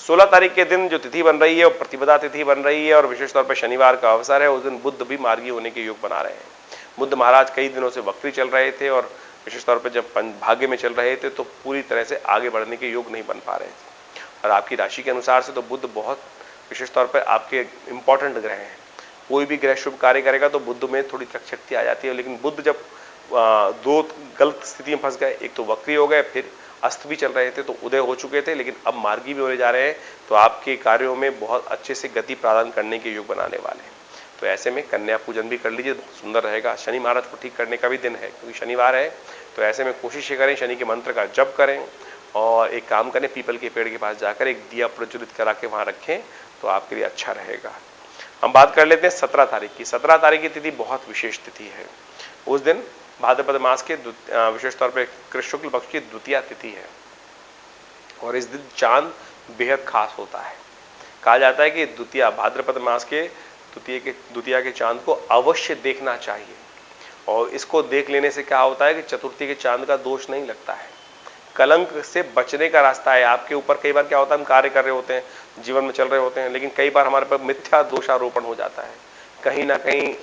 16 तारीख के दिन जो तिथि बन रही है वो प्रतिपदा तिथि बन रही है और विशेष तौर पर शनिवार का अवसर है। उस दिन बुद्ध भी मार्गी होने के योग बना रहे हैं। बुद्ध महाराज कई दिनों से वक्री चल रहे थे और विशेष तौर पर जब भाग्य में चल रहे थे तो पूरी तरह से आगे बढ़ने के योग नहीं बन पा रहे थे। और आपकी राशि के अनुसार से तो बुद्ध बहुत विशेष तौर पर आपके इंपॉर्टेंट ग्रह हैं। कोई भी ग्रह शुभ कार्य करेगा तो बुद्ध में थोड़ी शक्ति आ जाती है। लेकिन बुद्ध जब दो गलत स्थिति में फंस गए, एक तो वक्री हो गए, फिर अस्त भी चल रहे थे तो उदय हो चुके थे, लेकिन अब मार्गी भी होने जा रहे हैं तो आपके कार्यों में बहुत अच्छे से गति प्रदान करने के योग बनाने वाले हैं। तो ऐसे में कन्या पूजन भी कर लीजिए, बहुत सुंदर रहेगा। शनि महाराज को ठीक करने का भी दिन है क्योंकि शनिवार है, तो ऐसे में कोशिश ये करें शनि के मंत्र का जप करें और एक काम करें, पीपल के पेड़ के पास जाकर एक दिया प्रज्वलित करा के वहां रखें तो आपके लिए अच्छा रहेगा। हम बात कर लेते हैं 17 तारीख की। 17 तारीख की तिथि बहुत विशेष तिथि है। उस दिन भाद्रपद मास के विशेष तौर पर कृष्ण शुक्ल पक्ष की द्वितीया तिथि है और इस दिन चांद बेहद खास होता है। कहा जाता है कि द्वितीया भाद्रपद मास के द्वितीया के चांद को अवश्य देखना चाहिए और इसको देख लेने से क्या होता है कि चतुर्थी के चांद का दोष नहीं लगता है। कलंक से बचने का रास्ता है आपके ऊपर। कई बार क्या होता है, हम कार्य कर रहे होते हैं, जीवन में चल रहे होते हैं, लेकिन कई बार हमारे पर मिथ्या दोषारोपण हो जाता है। कहीं ना कहीं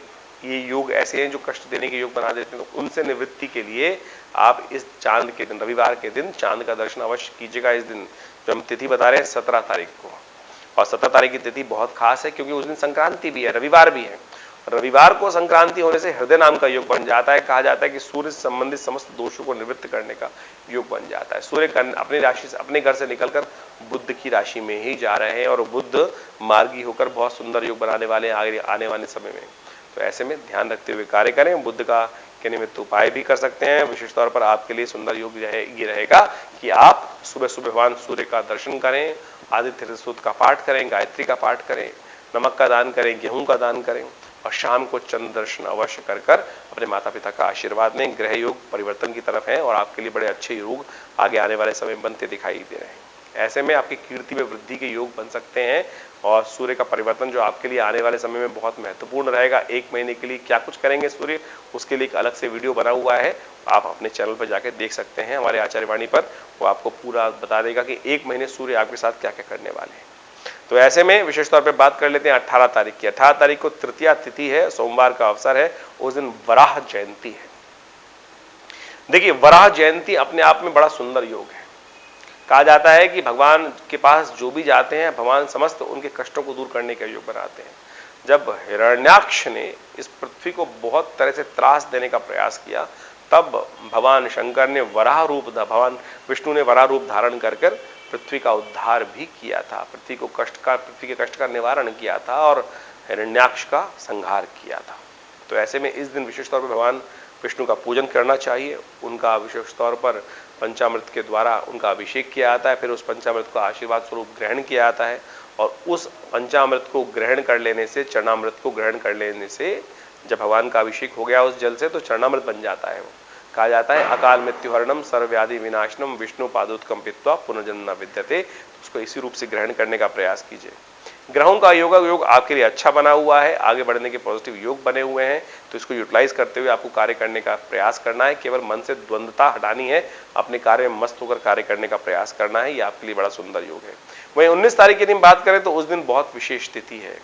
ये योग ऐसे हैं जो कष्ट देने के योग बना देते हैं। तो उनसे निवृत्ति के लिए आप इस चांद के दिन, रविवार के दिन चांद का दर्शन अवश्य कीजिएगा। इस दिन जो हम तिथि बता रहे हैं 17 तारीख को, और 17 तारीख की तिथि बहुत खास है क्योंकि उस दिन संक्रांति भी है, रविवार भी है। रविवार को संक्रांति होने से हृदय नाम का योग बन जाता है। कहा जाता है कि सूर्य से संबंधित समस्त दोषों को निवृत्त करने का योग बन जाता है। सूर्य अपनी राशि से, अपने घर से निकलकर बुद्ध की राशि में ही जा रहे हैं और बुद्ध मार्गी होकर बहुत सुंदर योग बनाने वाले आने वाले समय में। तो ऐसे में ध्यान रखते हुए कार्य करें। बुद्ध का के निमित्त उपाय भी कर सकते हैं। विशेष तौर पर आपके लिए सुंदर योग ये रहेगा कि आप सुबह सुबह भगवान सूर्य का दर्शन करें, आदित्य सूत्र का पाठ करें, गायत्री का पाठ करें, नमक का दान करें, गेहूं का दान करें और शाम को चंद्र दर्शन अवश्य कर अपने माता पिता का आशीर्वाद लें। ग्रह योग परिवर्तन की तरफ है और आपके लिए बड़े अच्छे योग आगे आने वाले समय में बनते दिखाई दे रहे हैं। ऐसे में आपकी कीर्ति में वृद्धि के योग बन सकते हैं और सूर्य का परिवर्तन जो आपके लिए आने वाले समय में बहुत महत्वपूर्ण रहेगा। 1 महीने के लिए क्या कुछ करेंगे सूर्य, उसके लिए एक अलग से वीडियो बना हुआ है, आप अपने चैनल पर जाकर देख सकते हैं हमारे आचार्यवाणी पर। वो आपको पूरा बता देगा कि 1 महीने सूर्य आपके साथ क्या क्या करने वाले हैं। तो ऐसे में विशेष तौर पर बात कर लेते हैं 18 तारीख की। 18 तारीख को तृतीया तिथि है, सोमवार का अवसर है। उस दिन वराह जयंती है। देखिए, वराह जयंती अपने आप में बड़ा सुंदर योग है। कहा जाता है कि भगवान के पास जो भी जाते हैं भगवान समस्त उनके कष्टों को दूर करने का योग बनाते हैं। जब हिरण्याक्ष ने इस पृथ्वी को बहुत तरह से त्रास देने का प्रयास किया, तब भगवान शंकर ने भगवान विष्णु ने वराह रूप धारण कर पृथ्वी का उद्धार भी किया था। पृथ्वी के कष्ट का निवारण किया था और हिरण्याक्ष का संहार किया था। तो ऐसे में इस दिन विशेष तौर पर भगवान विष्णु का पूजन करना चाहिए। उनका विशेष तौर पर पंचामृत के द्वारा उनका अभिषेक किया जाता है, फिर उस पंचामृत का आशीर्वाद स्वरूप ग्रहण किया जाता है और उस पंचामृत को ग्रहण कर लेने से, चरणामृत को ग्रहण कर लेने से, जब भगवान का अभिषेक हो गया उस जल से, तो चरणामृत बन जाता है। वो कहा जाता है अकाल मृत्युहरणम सर्वव्याधि विनाशनम विष्णु पादोत्कंपित्वा पुनर्जन्म न विद्यते। उसको इसी रूप से ग्रहण करने का प्रयास कीजिए। ग्रहों का योग आपके लिए अच्छा बना हुआ है, आगे बढ़ने के पॉजिटिव योग बने हुए हैं, तो इसको यूटिलाइज करते हुए आपको कार्य करने का प्रयास करना है। केवल मन से द्वंद्वता हटानी है, अपने कार्य में मस्त होकर कार्य करने का प्रयास करना है। ये आपके लिए बड़ा सुंदर योग है। वहीं 19 तारीख के दिन बात करें तो उस दिन बहुत विशेष तिथि है।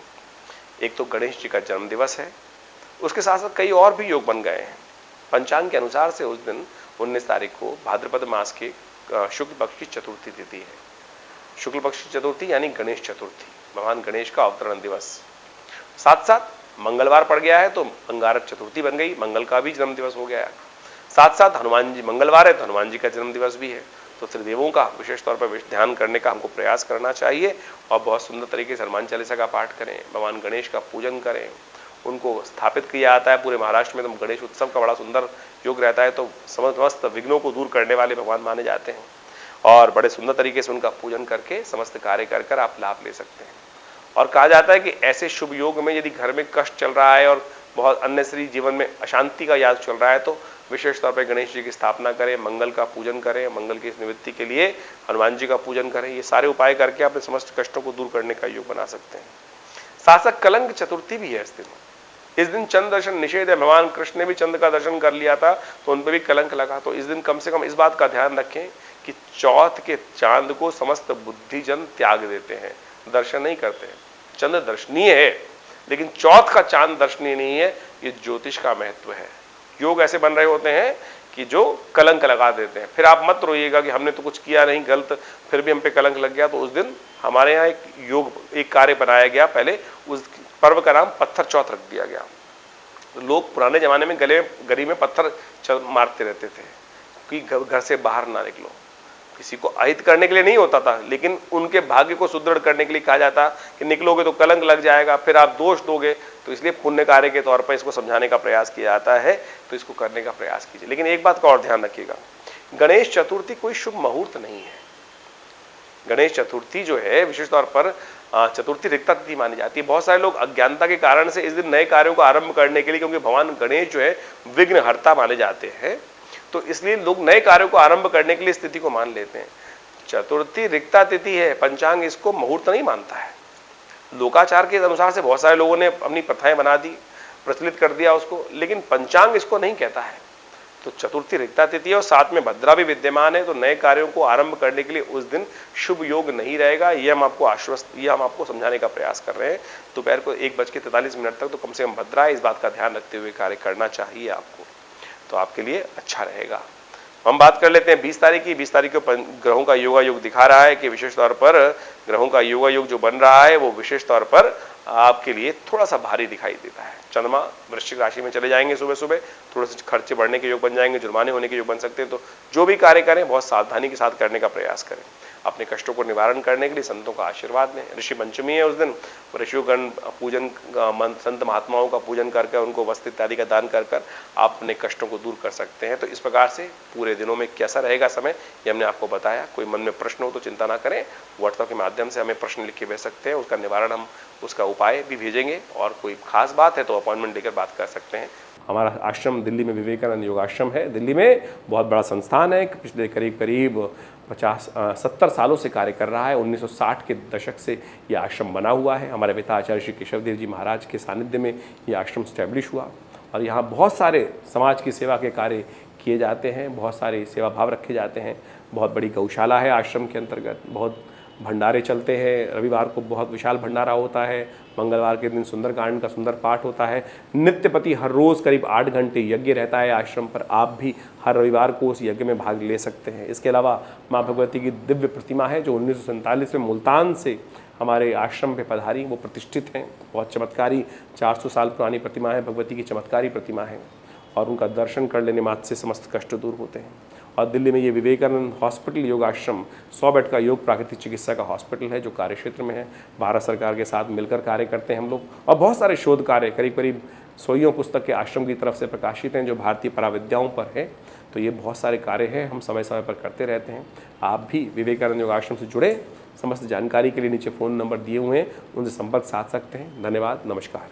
एक तो गणेश जी का जन्म दिवस है, उसके साथ साथ कई और भी योग बन गए हैं। पंचांग के अनुसार से उस दिन 19 तारीख को भाद्रपद मास के शुक्ल पक्ष की चतुर्थी तिथि है। शुक्ल पक्ष की चतुर्थी यानी गणेश चतुर्थी, भगवान गणेश का अवतरण दिवस। साथ साथ मंगलवार पड़ गया है तो अंगारक चतुर्थी बन गई, मंगल का भी जन्म दिवस हो गया है। साथ साथ हनुमान जी, मंगलवार है तो हनुमान जी का जन्म दिवस भी है। तो त्रिदेवों का विशेष तौर पर ध्यान करने का हमको प्रयास करना चाहिए और बहुत सुंदर तरीके से हनुमान चालीसा का पाठ करें, भगवान गणेश का पूजन करें। उनको स्थापित किया जाता है पूरे महाराष्ट्र में, तो गणेश उत्सव का बड़ा सुंदर योग रहता है। तो समस्त विघ्नों को दूर करने वाले भगवान माने जाते हैं और बड़े सुंदर तरीके से उनका पूजन करके समस्त कार्य कर आप लाभ ले सकते हैं। और कहा जाता है कि ऐसे शुभ योग में यदि घर में कष्ट चल रहा है और बहुत अन्य जीवन में अशांति का याद चल रहा है, तो विशेष तौर पर गणेश जी की स्थापना करें, मंगल का पूजन करें, मंगल की निवृत्ति के लिए हनुमान जी का पूजन करें। ये सारे उपाय करके अपने समस्त कष्टों को दूर करने का योग बना सकते हैं। साथ साथ कलंक चतुर्थी भी है इस दिन चंद्र दर्शन निषेध है। भगवान कृष्ण ने भी चंद्र का दर्शन कर लिया था तो उन पर भी कलंक लगा। तो इस दिन कम से कम इस बात का ध्यान रखें कि चौथ के चांद को समस्त बुद्धिजन त्याग देते हैं, दर्शन नहीं करते हैं। चंद्र दर्शनीय है, लेकिन चौथ का चांद दर्शनीय नहीं है। ये ज्योतिष का महत्व है। योग ऐसे बन रहे होते हैं कि जो कलंक लगा देते हैं। फिर आप मत रोइएगा कि हमने तो कुछ किया नहीं गलत, फिर भी हम पे कलंक लग गया। तो उस दिन हमारे यहाँ एक कार्य बनाया गया, पहले उस पर्व का नाम पत्थर चौथ रख दिया गया। तो लोग पुराने जमाने में गली में पत्थर मारते रहते थे कि घर से बाहर ना निकलो। किसी को अहित करने के लिए नहीं होता था, लेकिन उनके भाग्य को सुदृढ़ करने के लिए कहा जाता कि निकलोगे तो कलंक लग जाएगा, फिर आप दोष दोगे। तो इसलिए पुण्य कार्य के तौर पर इसको समझाने का प्रयास किया जाता है। तो इसको करने का प्रयास कीजिए। लेकिन एक बात का और ध्यान रखिएगा, गणेश चतुर्थी कोई शुभ मुहूर्त नहीं है। गणेश चतुर्थी जो है विशेष तौर पर चतुर्थी रिक्ता तिथि मानी जाती है। बहुत सारे लोग अज्ञानता के कारण से इस दिन नए कार्यों को आरंभ करने के लिए, क्योंकि भगवान गणेश जो है विघ्नहर्ता माने जाते हैं, तो इसलिए लोग नए कार्यों को आरंभ करने के लिए इस तिथि को मान लेते हैं। चतुर्थी रिक्ता तिथि है, पंचांग इसको मुहूर्त नहीं मानता है। लोकाचार के अनुसार से बहुत सारे लोगों ने अपनी प्रथाएं बना दी, प्रचलित कर दिया उसको, लेकिन पंचांग इसको नहीं कहता है। तो चतुर्थी रिक्ता तिथि है और साथ में भद्रा भी विद्यमान है। तो नए कार्यों को आरंभ करने के लिए उस दिन शुभ योग नहीं रहेगा। यह हम आपको समझाने का प्रयास कर रहे हैं। दोपहर को 1:43 तक तो कम से कम भद्रा है, इस बात का ध्यान रखते हुए कार्य करना चाहिए आपको, तो आपके लिए अच्छा रहेगा। हम बात कर लेते हैं 20 तारीख की। 20 तारीख को ग्रहों का योगा योग दिखा रहा है कि विशेष तौर पर ग्रहों का योगा योग जो बन रहा है वो विशेष तौर पर आपके लिए थोड़ा सा भारी दिखाई देता है। चंद्रमा वृश्चिक राशि में चले जाएंगे सुबह सुबह, थोड़े से खर्चे बढ़ने के योग बन जाएंगे, जुर्माने होने के योग बन सकते हैं। तो जो भी कार्य करें बहुत सावधानी के साथ करने का प्रयास करें। अपने कष्टों को निवारण करने के लिए संतों का आशीर्वाद लें। ऋषि पंचमी है उस दिन, ऋषिगण पूजन, संत महात्माओं का पूजन करके उनको वस्त्र इत्यादि का दान कर कर आप अपने कष्टों को दूर कर सकते हैं। तो इस प्रकार से पूरे दिनों में कैसा रहेगा समय, ये हमने आपको बताया। कोई मन में प्रश्न हो तो चिंता ना करें, व्हाट्सएप के माध्यम से हमें प्रश्न लिख के भेज सकते हैं, उसका निवारण हम उसका उपाय भी भेजेंगे। और कोई खास बात है तो अपॉइंटमेंट लेकर बात कर सकते हैं। हमारा आश्रम दिल्ली में विवेकानंद योगाश्रम है। दिल्ली में बहुत बड़ा संस्थान है, पिछले करीब 70 सालों से कार्य कर रहा है। 1960 के दशक से ये आश्रम बना हुआ है। हमारे पिता आचार्य श्री केशव देव जी महाराज के सानिध्य में ये आश्रम स्टैब्लिश हुआ और यहाँ बहुत सारे समाज की सेवा के कार्य किए जाते हैं, बहुत सारे सेवा भाव रखे जाते हैं। बहुत बड़ी गौशाला है आश्रम के अंतर्गत, बहुत भंडारे चलते हैं। रविवार को बहुत विशाल भंडारा होता है, मंगलवार के दिन सुंदरकांड का सुंदर पाठ होता है। नित्यपति हर रोज़ करीब 8 घंटे यज्ञ रहता है आश्रम पर। आप भी हर रविवार को उस यज्ञ में भाग ले सकते हैं। इसके अलावा माँ भगवती की दिव्य प्रतिमा है जो 1947 में मुल्तान से हमारे आश्रम पे पधारी, वो प्रतिष्ठित हैं। बहुत चमत्कारी 400 साल पुरानी प्रतिमा है, भगवती की चमत्कारी प्रतिमा है और उनका दर्शन कर लेने मात्र से समस्त कष्ट दूर होते हैं। और दिल्ली में ये विवेकानंद हॉस्पिटल योगाश्रम 100 बेड का योग प्राकृतिक चिकित्सा का हॉस्पिटल है जो कार्य क्षेत्र में है। भारत सरकार के साथ मिलकर कार्य करते हैं हम लोग और बहुत सारे शोध कार्य करीब 100 पुस्तक के आश्रम की तरफ से प्रकाशित हैं जो भारतीय पराविद्याओं पर है। तो ये बहुत सारे कार्य हैं, हम समय समय पर करते रहते हैं। आप भी विवेकानंद योगाश्रम से जुड़े, समस्त जानकारी के लिए नीचे फ़ोन नंबर दिए हुए हैं, उनसे संपर्क साध सकते हैं। धन्यवाद, नमस्कार।